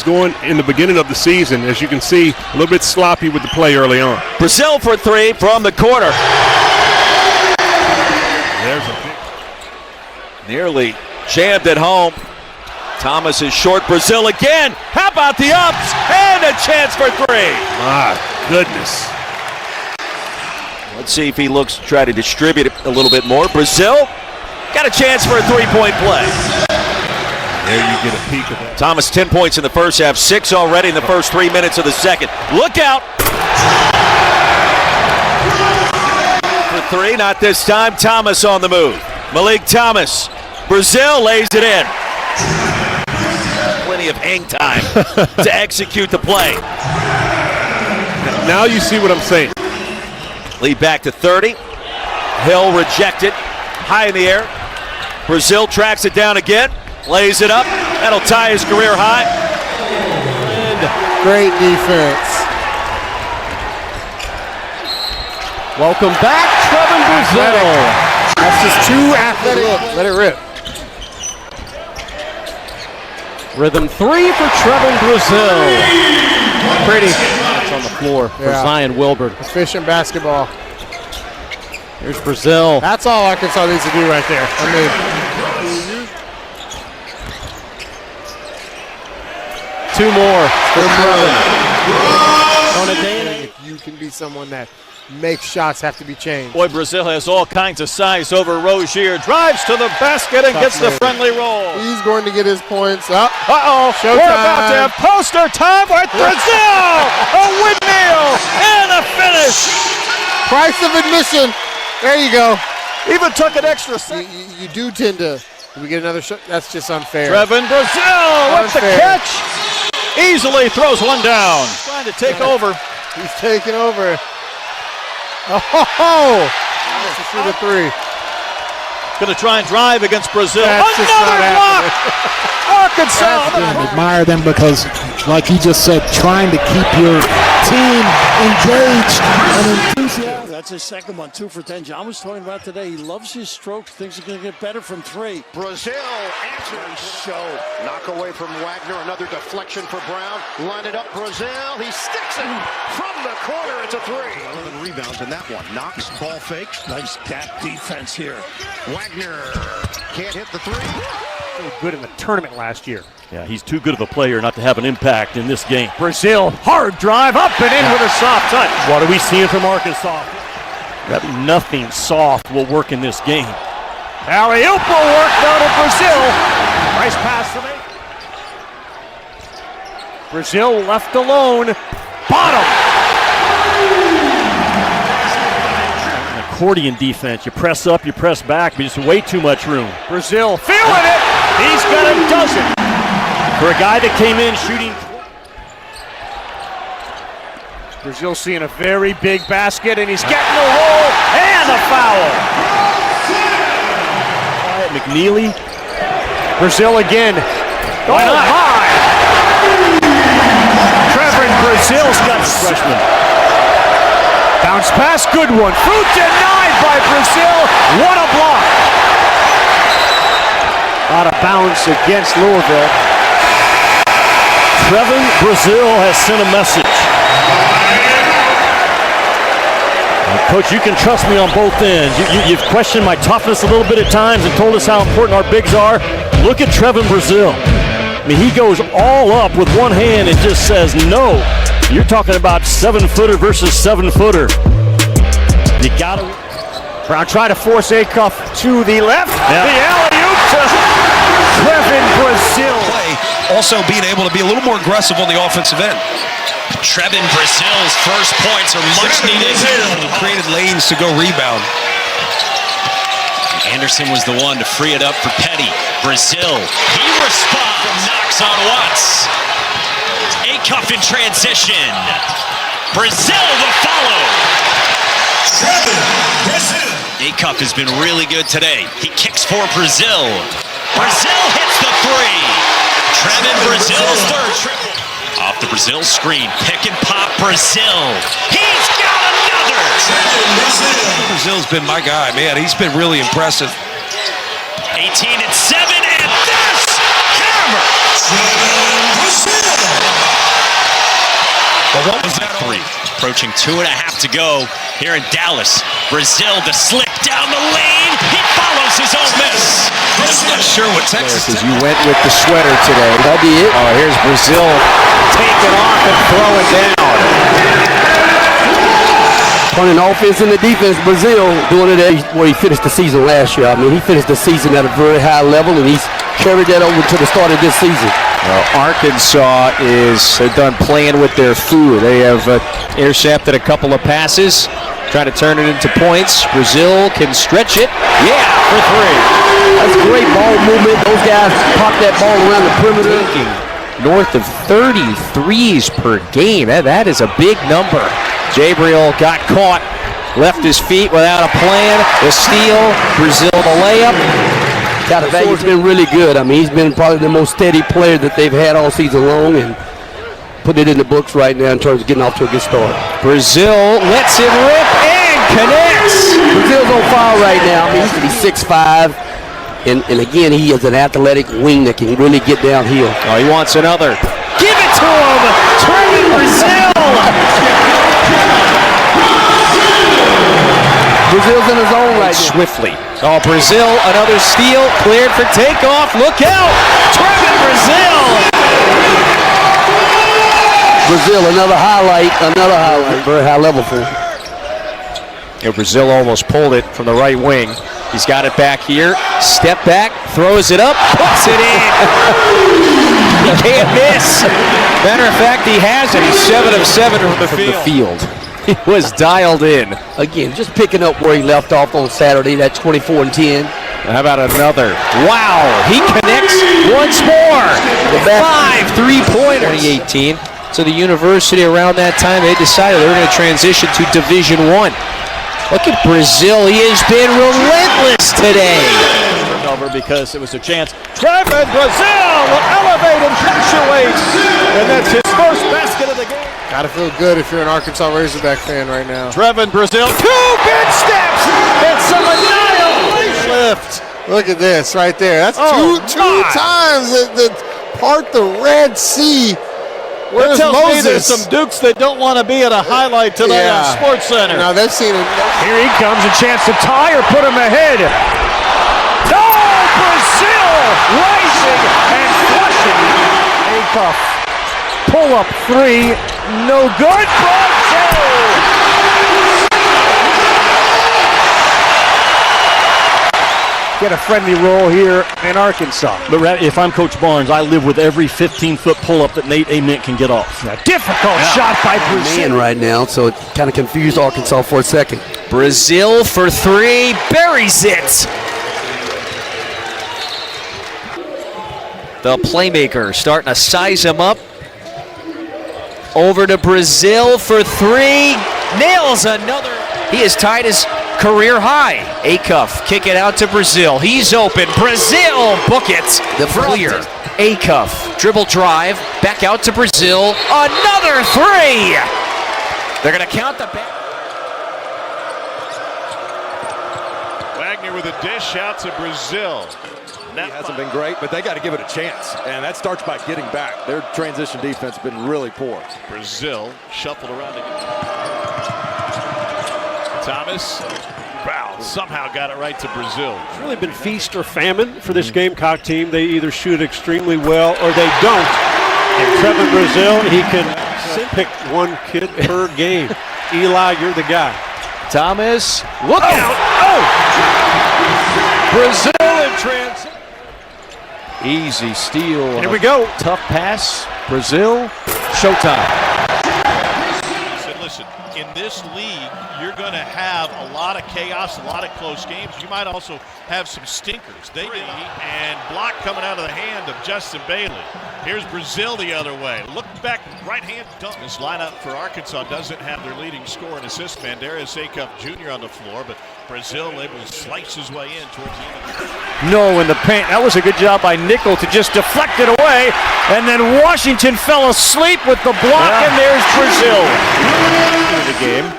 Going in the beginning of the season, as you can see, a little bit sloppy with the play early on. Brazile for three from the corner. There's a pick. Nearly jammed at home. Thomas is short. Brazile again. How about the ups? And a chance for three. My goodness. Let's see if he looks to try to distribute it a little bit more. Brazile got a chance for a three-point play. There you get a peek of that. Thomas 10 points in the first half, 6 already in the first 3 minutes of the second. Look out! For three, not this time. Thomas on the move. Malik Thomas. Brazile lays it in. Plenty of hang time to execute the play. Now you see what I'm saying. Lead back to 30. Hill rejected. High in the air. Brazile tracks it down again. Lays it up. That'll tie his career high. And great defense. Welcome back, Trevon Brazile. That's just too athletic. Let it rip. Rhythm three for Trevon Brazile. Pretty. It's on the floor for Zion Wilbur. Efficient basketball. Here's Brazile. That's all Arkansas needs to do right there. I mean, two more for Trevon. On a day if you can be someone that makes shots have to be changed. Boy, Brazile has all kinds of size over Rozier. Drives to the basket and gets the friendly roll. He's going to get his points up. Uh-oh, Showtime. we're about to have poster time with Brazile! A windmill and a finish! Price of admission. There you go. Even took an extra second. You do tend to. Do we get another shot? That's just unfair. Trevon Brazile with the catch. Easily throws one down. Trying to take over. He's taking over. Oh! That's a shoot a three. Going to try and drive against Brazile. That's Another block! Arkansas! Admire them because, like he just said, trying to keep your team engaged and enthusiastic. That's his second one, 2 for 10. John was talking about today. He loves his strokes. Things are going to get better from three. Brazile answers. Show. Knock away from Wagner. Another deflection for Brown. Line it up, Brazile. He sticks it from the corner. It's a three. 11 rebounds in that one. Knocks, ball fakes. Nice gap defense here. Wagner can't hit the three. So good in the tournament last year. Yeah, he's too good of a player not to have an impact in this game. Brazile, hard drive up and in with a soft touch. What are we seeing from Arkansas? Nothing soft will work in this game. Alley-oop will work down to Brazile. Nice pass to me. Brazile left alone. Bottom. An accordion defense. You press up, you press back, but just way too much room. Brazile feeling it. He's got a dozen. For a guy that came in shooting. Brazile seeing a very big basket, and he's getting the roll and a foul. McNeely. Brazile again. Why not? My! Trevon Brazile's got freshman. Bounce pass, good one. Fruit denied by Brazile. What a block. Out of bounds against Louisville. Trevon Brazile has sent a message. Coach, you can trust me on both ends. You've questioned my toughness a little bit at times and told us how important our bigs are. Look at Trevon Brazile. I mean, he goes all up with one hand and just says no. You're talking about 7-footer versus 7-footer. You got to. Brown trying to force Acuff to the left. Yeah. The alley-oop to Trevon Brazile. Also being able to be a little more aggressive on the offensive end. Trevon Brazile's first points are much needed. Created lanes to go rebound. Anderson was the one to free it up for Petty. Brazile, he responds, knocks on once. Acuff in transition. Brazile the follow. Acuff has been really good today. He kicks for Brazile. Brazile hits the three. Trevon Brazile's third triple. Off the Brazile screen, pick and pop Brazile. He's got another! Brazile's been my guy, man. He's been really impressive. 18 and 7, and this hammer! Brazile was that 3. Approaching 2.5 to go here in Dallas. Brazile to slick down the lane. He follows his own miss. I'm not sure what Texas Because you went with the sweater today. I did. Oh, here's Brazile. Take it off and throw it down. On an offense and the defense, Brazile doing it where he finished the season last year. I mean, he finished the season at a very high level, and he's carried that over to the start of this season. Arkansas they're done playing with their food. They have intercepted a couple of passes, trying to turn it into points. Brazile can stretch it. Yeah, for 3. That's great ball movement. Those guys pop that ball around the perimeter. North of 33s per game. That is a big number. Jabriel got caught, left his feet without a plan. The steal, Brazile the layup. He's been really good. I mean, he's been probably the most steady player that they've had all season long, and put it in the books right now in terms of getting off to a good start. Brazile lets it rip and connects. Brazile's on fire right now. I mean, he used to be 6'5", and again, he is an athletic wing that can really get downhill. Oh, he wants another. Give it to him, Trevon Brazile. Brazile's in his own right now. Swiftly. Oh, Brazile, another steal, cleared for takeoff. Look out, Trevon Brazile. Brazile, another highlight, very high level for him. Yeah, Brazile almost pulled it from the right wing. He's got it back here. Step back, throws it up, puts it in. He can't miss. Matter of fact, he has it. He's 7 of 7 from the field. He was dialed in. Again, just picking up where he left off on Saturday, that 24 and 10. How about another? Wow, he connects once more. 5 3-pointers. 2018. So the university around that time, they decided they were going to transition to Division I. Look at Brazile. He has been relentless today. Over because it was a chance. Trevon Brazile will elevate and punctuate. And that's his first basket of the game. Gotta feel good if you're an Arkansas Razorback fan right now. Trevon Brazile, 2 big steps. And some annihilation. Lift. Look at this right there. That's two times that part the Red Sea. Where's tells Moses? Me there's some Dukes that don't want to be at a highlight tonight on Sports Center. Now they've seen it. Here he comes, a chance to tie or put him ahead. Oh, Brazile rising and flushing. A tough pull-up 3, no good. Brazile. Get a friendly roll here in Arkansas. But if I'm Coach Barnes, I live with every 15-foot pull-up that Nate Ament can get off. A difficult shot by Brazile. Man right now, so it kind of confused Arkansas for a second. Brazile for 3, buries it. The playmaker starting to size him up. Over to Brazile for 3, nails another. He has tied his career high. Acuff kick it out to Brazile. He's open. Brazile book it. The failure. Acuff dribble drive back out to Brazile. Another 3. They're going to count the back. Wagner with a dish out to Brazile. He hasn't been great, but they got to give it a chance, and that starts by getting back. Their transition defense has been really poor. Brazile shuffled around again. Thomas, wow, somehow got it right to Brazile. It's really been feast or famine for this Gamecock team. They either shoot extremely well or they don't. And Trevon Brazile, he can pick one kid per game. Eli, you're the guy. Thomas, look out! Oh! Brazile in transition. Easy steal. Here we go. Tough pass. Brazile, showtime. Said, listen, in this league, you're going to have a lot of chaos, a lot of close games. You might also have some stinkers. They did, and block coming out of the hand of Justin Bailey. Here's Brazile the other way. Look back, right hand dunk. This lineup for Arkansas doesn't have their leading scorer and assist man, Darius Acuff Jr. on the floor, but Brazile able to slice his way in towards the end of the game. No, in the paint. That was a good job by Nickel to just deflect it away. And then Washington fell asleep with the block, and there's Brazile. The game.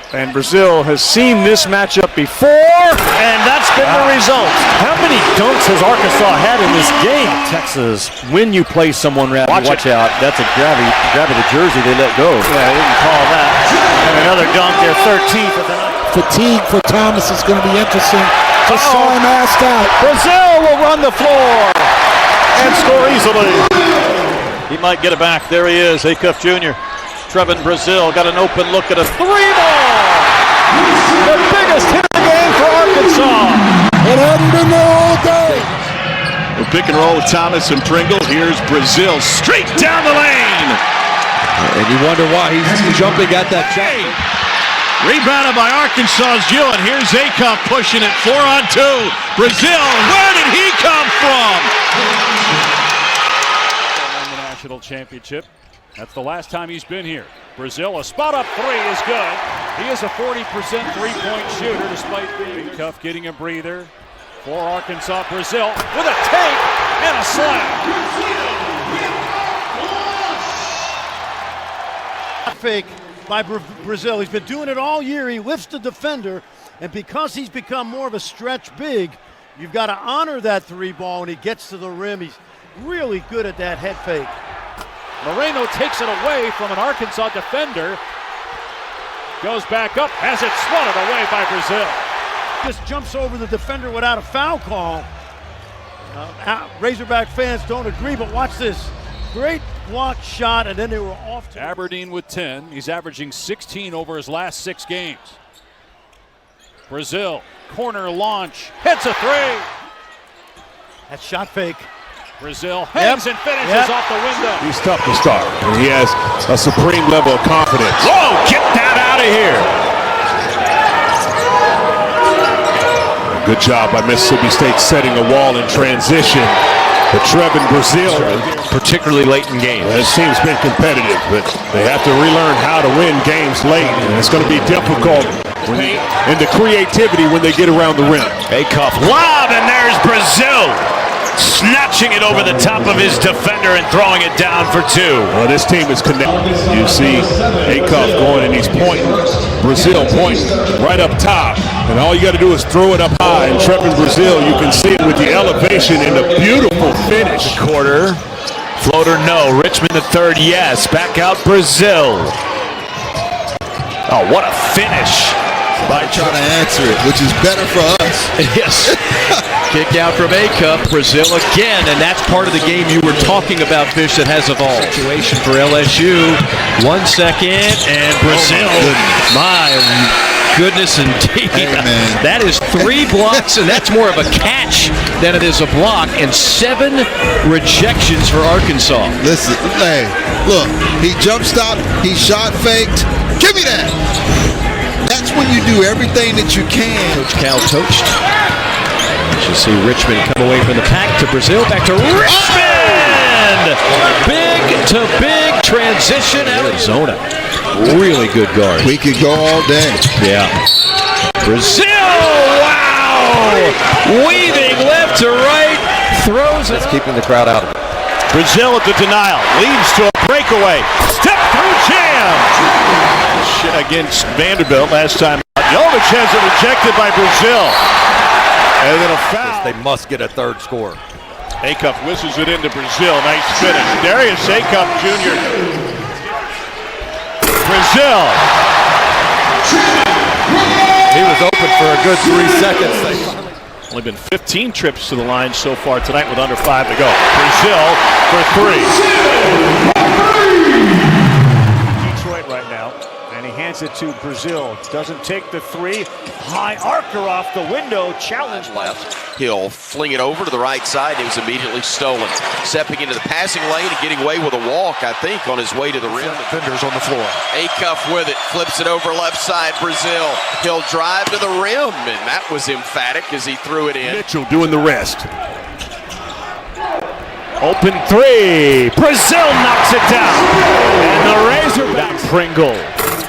And Brazile has seen this matchup before, and that's been the result. How many dunks has Arkansas had in this game? Texas, when you play someone, watch out. That's a grab of the jersey they let go. Yeah, they didn't call that. And another dunk, their 13th of the night. Fatigue for Thomas is going to be interesting. Just saw him asked out. Brazile will run the floor and score easily. He might get it back. There he is, Acuff Jr. Trevon Brazile got an open look at a three ball. The biggest hit of the game for Arkansas. It hadn't been there all day. The pick and roll with Thomas and Pringle. Here's Brazile straight down the lane. And you wonder why he's jumping at that shot. Rebounded by Arkansas's Ewan. Here's Acuff pushing it 4-on-2. Brazile, where did he come from? The national championship. That's the last time he's been here. Brazile, a spot-up three is good. He is a 40% three-point shooter despite being tough, getting a breather for Arkansas. Brazile with a take and a slam. Fake by Brazile. He's been doing it all year. He lifts the defender, and because he's become more of a stretch big, you've got to honor that three ball when he gets to the rim. He's really good at that head fake. Moreno takes it away from an Arkansas defender. Goes back up, has it swatted away by Brazile. Just jumps over the defender without a foul call. Razorback fans don't agree, but watch this. Great blocked shot, and then they were off to Aberdeen with 10. He's averaging 16 over his last 6 games. Brazile, corner launch, hits a three. That shot fake. Brazile hangs and finishes off the window. He's tough to start, and he has a supreme level of confidence. Whoa, get that out of here. Good job by Mississippi State setting a wall in transition. But Trevon Brazile, particularly late in games. This team's been competitive, but they have to relearn how to win games late, and it's going to be difficult. And the creativity when they get around the rim. Acuff lob, and there's Brazile. Snatching it over the top of his defender and throwing it down for 2. Well, this team is connected. You see Acuff going and he's pointing. Brazile pointing right up top. And all you got to do is throw it up high. And Trevon Brazile, you can see it with the elevation and the beautiful finish. Quarter. Floater, no. Richmond the third, yes. Back out Brazile. Oh, what a finish. By trying to answer it, which is better for us. Yes. Kick out from Acuff, Brazile again, and that's part of the game you were talking about, Fish, that has evolved. Situation for LSU. 1 second, and Brazile. My goodness indeed. Hey, that is 3 blocks, and that's more of a catch than it is a block, and 7 rejections for Arkansas. Listen, hey, look, he jump stopped, he shot faked. Give me that. That's when you do everything that you can. Coach Cal coached. You see Richmond come away from the pack to Brazile, back to Richmond! Big to big transition. Arizona, really good guard. We could go all day. Yeah. Brazile, wow! Weaving left to right, throws it. That's keeping the crowd out of it. Brazile at the denial, leads to a breakaway. Step through jam! Against Vanderbilt last time. Jovic has it rejected by Brazile. And then a foul. They must get a third score. Acuff whistles it into Brazile. Nice finish. Darius Acuff Jr. Brazile. He was open for a good 3 seconds. Only been 15 trips to the line so far tonight with under 5 to go. Brazile for 3. Detroit right now, and he hands it to Brazile. Doesn't take the 3. High arcer off the window. Challenge left. He'll fling it over to the right side. It was immediately stolen. Stepping into the passing lane and getting away with a walk, I think, on his way to the rim. Defenders on the floor. Acuff with it. Flips it over left side. Brazile. He'll drive to the rim, and that was emphatic as he threw it in. Mitchell doing the rest. Open 3. Brazile knocks it down. And the Razorback Pringle.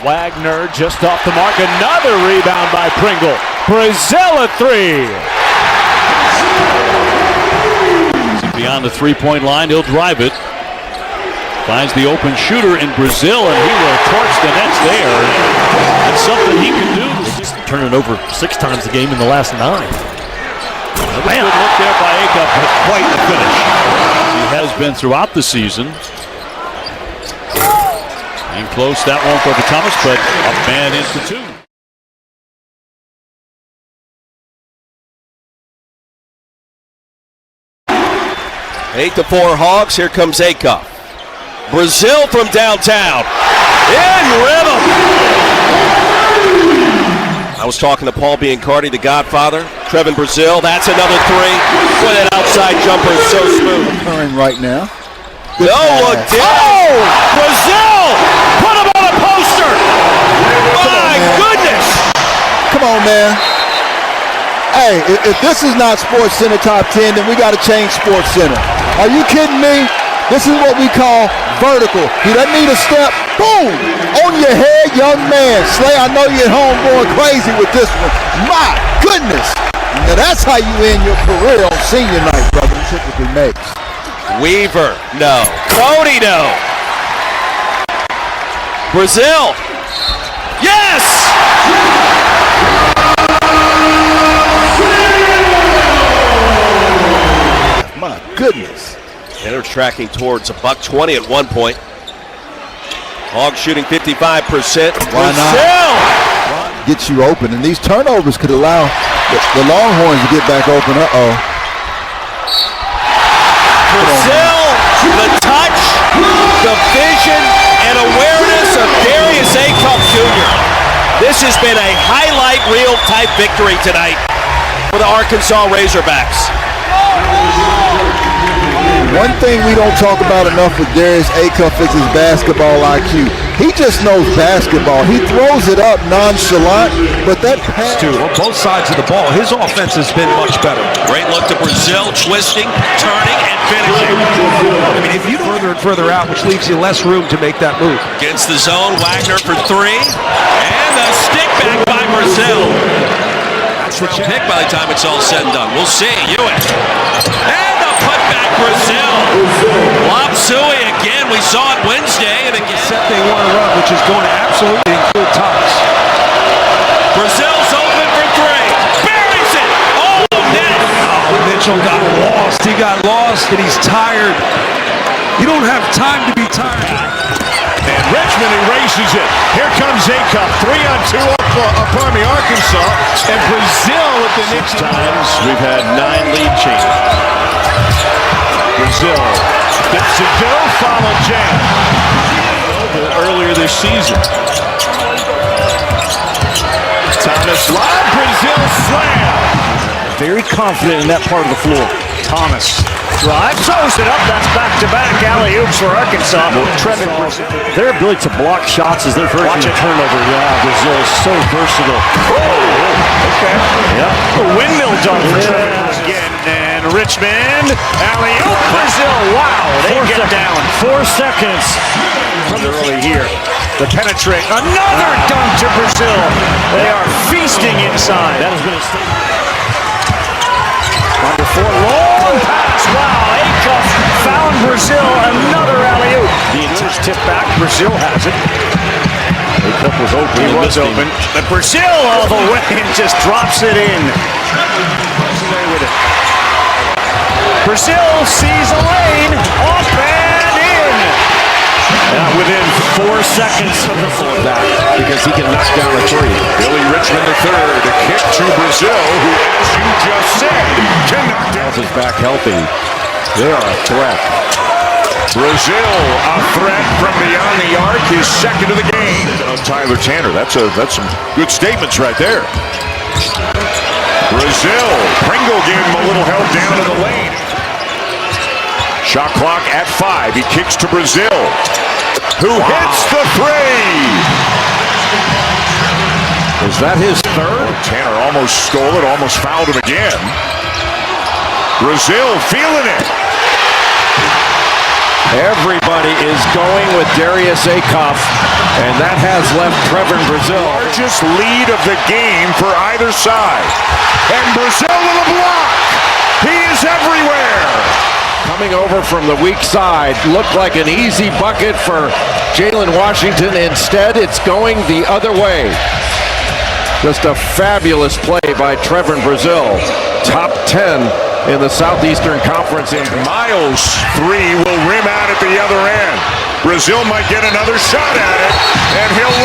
Wagner just off the mark. Another rebound by Pringle. Brazile at 3. Beyond the 3-point line, he'll drive it. Finds the open shooter in Brazile, and he will torch the nets there. It's something he can do. He's turning over 6 times a game in the last 9. Man, good look there by Acuff, but quite the finish. He has been throughout the season. And close, that won't go to Thomas, but a man into 2. 8-4 Hogs. Here comes Acuff. Brazile from downtown. In rhythm. I was talking to Paul Biancardi, the Godfather. Trevon Brazile. That's another 3. Boy, that outside jumper is so smooth. Occurring right now. No look down. Oh! Brazile! Put him on a poster! My goodness! Come on, man. Hey, if this is not Sports Center top 10, then we got to change Sports Center. Are you kidding me? This is what we call vertical. He doesn't need a step. Boom! On your head, young man. Slay, I know you're at home going crazy with this one. My goodness! Now that's how you end your career on senior night, brother. He typically makes. Weaver, no. Cody, no. Brazile. Yes! My goodness. And they're tracking towards $120 at one point. Hogs shooting 55%. Why not? Gets you open, and these turnovers could allow the Longhorns to get back open. Brazile, the touch, the vision, and awareness of Darius Acuff Jr. This has been a highlight reel type victory tonight for the Arkansas Razorbacks. One thing we don't talk about enough with Darius Acuff is his basketball IQ. He just knows basketball. He throws it up nonchalant, but that pass on both sides of the ball, his offense has been much better. Great look to Brazile, twisting, turning, and finishing. I mean, if you further and further out, which leaves you less room to make that move. Against the zone, Wagner for 3, and a stick back by Brazile. That's the pick by the time it's all said and done. We'll see. Ewing. And the putback, Brazile. Lob Suey again. We saw it Wednesday, and again. Set they want to run, which is going to absolutely include Thomas. Brazile's open for 3. Buries it. Oh, net. Oh, Mitchell got lost. He got lost, and he's tired. You don't have time to be tired. And Richmond erases it. Here comes Acuff. 3-on-2 upon the Arkansas. And Brazile with the next times. We've had 9 lead changes. Brazile. Gets to go. Follow jam. Earlier this season. Thomas live. Brazile slam. Very confident in that part of the floor. Thomas drive, throws it up. That's back-to-back alley-oops for Arkansas. Trevon Brazile. Their ability to block shots is their version of turnover. Yeah, Brazile is so versatile. Oh, okay. Yeah. A windmill dunk for Trevon again. And Richmond, alley-oop, Brazile. Wow, they get down. 4 seconds from early here. The penetrate. Another dunk to Brazile. They are feasting inside. That has been a statement. Number 4, long pass. Wow, Acuff found Brazile. Another alley-oop. The entire tip back. Brazile has it. Acuff was open. He was open. But Brazile all the way and just drops it in. With it. Brazile sees a lane. Off and in. Now within 4 seconds of the floor back because he can knock down a 3. Billy Richmond III, the kick to Brazile, who, as you just said, can knock down. Is back healthy. They are a threat. Brazile, a threat from beyond the arc, his second of the game. Tyler Tanner, that's some good statements right there. Brazile, Pringle gave him a little help down in the lane. Shot clock at 5. He kicks to Brazile, who hits the 3. Is that his third? Tanner almost stole it, almost fouled him again. Brazile feeling it. Everybody is going with Darius Acuff, and that has left Trevon Brazile. Largest lead of the game for either side. And Brazile with a block. He is everywhere. coming over from the weak side. Looked like an easy bucket for Jalen Washington. Instead, it's going the other way. Just a fabulous play by Trevon Brazile. Top 10 in the Southeastern Conference. And Miles' three will rim out at the other end. Brazile might get another shot at it, and he'll